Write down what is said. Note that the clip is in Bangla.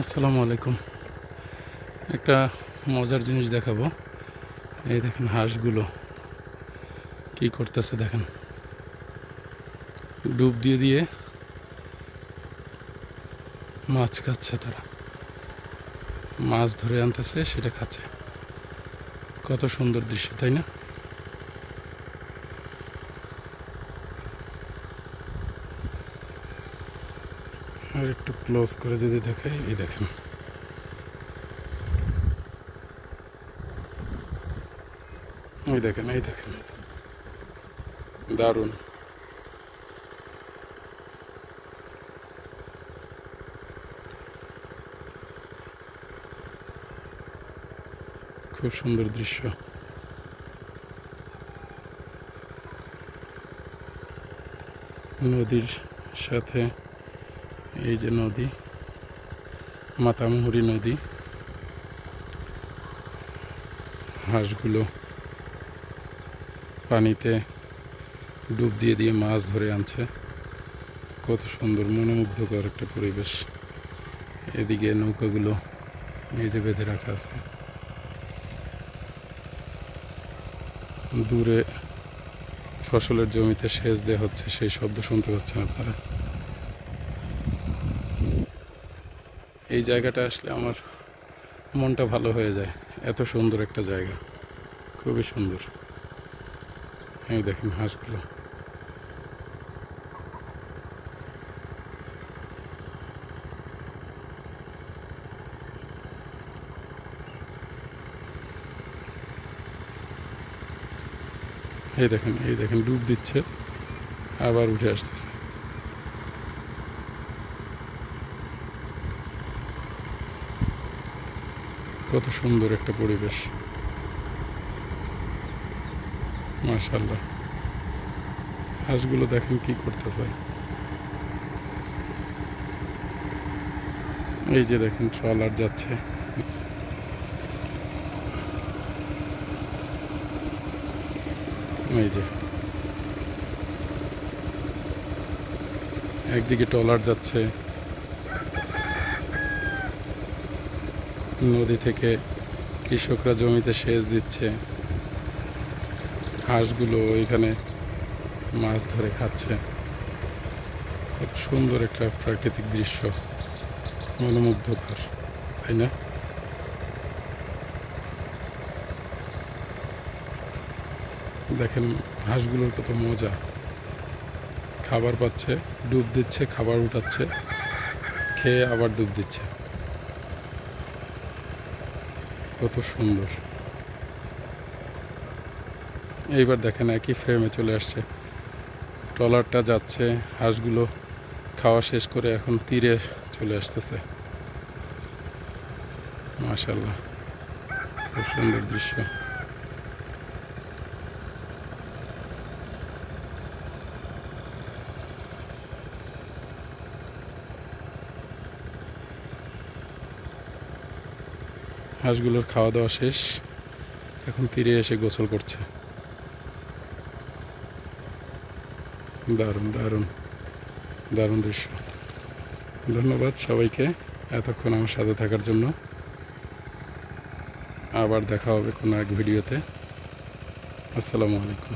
আসসালামু আলাইকুম। একটা মজার জিনিস দেখাবো। এই দেখেন হাঁসগুলো কি করতেছে দেখেন। ডুব দিয়ে দিয়ে মাছ খাচ্ছে, তারা মাছ ধরে আনতেছে, সেটা খাচ্ছে। কত সুন্দর দৃশ্য, তাই না? আর একটু ক্লোজ করে যদি দেখাই, এই দেখেন এই দেখেন এই দেখেন, দারুণ। খুব সুন্দর দৃশ্য। নদীর সাথে এই যে নদী, মাতামুহুরী নদী। হাঁসগুলো পানিতে ডুব দিয়ে দিয়ে মাছ ধরে আনছে। কত সুন্দর মনোমুগ্ধকর একটা পরিবেশ। এদিকে নৌকাগুলো এই যে বেঁধে রাখা আছে। দূরে ফসলের জমিতে সেচ দেওয়া হচ্ছে, সেই শব্দ শুনতে পাচ্ছেন আপনারা। এই জায়গাটা আসলে আমার মনটা ভালো হয়ে যায়। এত সুন্দর একটা জায়গা, খুবই সুন্দর। এই দেখেন হাঁসগুলো। এই দেখেন এই দেখেন, ডুব দিচ্ছে আবার উঠে আসতেছে। কত সুন্দর একটা পরিবেশ, মাশাআল্লাহ। হাঁসগুলো দেখেন কি করতেছে। এই যে দেখেন ট্রলার যাচ্ছে। এই যে একদিকে ট্রলার যাচ্ছে, নদী থেকে কৃষকরা জমিতে সেচ দিচ্ছে, হাঁসগুলো ওইখানে মাছ ধরে খাচ্ছে। কত সুন্দর একটা প্রাকৃতিক দৃশ্য, মনোমুগ্ধকর, তাই না? দেখেন হাঁসগুলোর কত মজা, খাবার পাচ্ছে, ডুব দিচ্ছে, খাবার উঠাচ্ছে, খেয়ে আবার ডুব দিচ্ছে। কত সুন্দর। এইবার দেখেন একই ফ্রেমে চলে আসছে, ট্রলারটা যাচ্ছে, হাঁসগুলো খাওয়া শেষ করে এখন তীরে চলে আসতেছে। মাশাআল্লাহ, খুব সুন্দর দৃশ্য। হাঁসগুলোর খাওয়া দাওয়া শেষ, এখন তীরে এসে গোসল করছে। দারুণ দারুণ দারুণ দৃশ্য। ধন্যবাদ সবাইকে এতক্ষণ আমার সাথে থাকার জন্য। আবার দেখা হবে কোনো এক ভিডিওতে। আসসালামু আলাইকুম।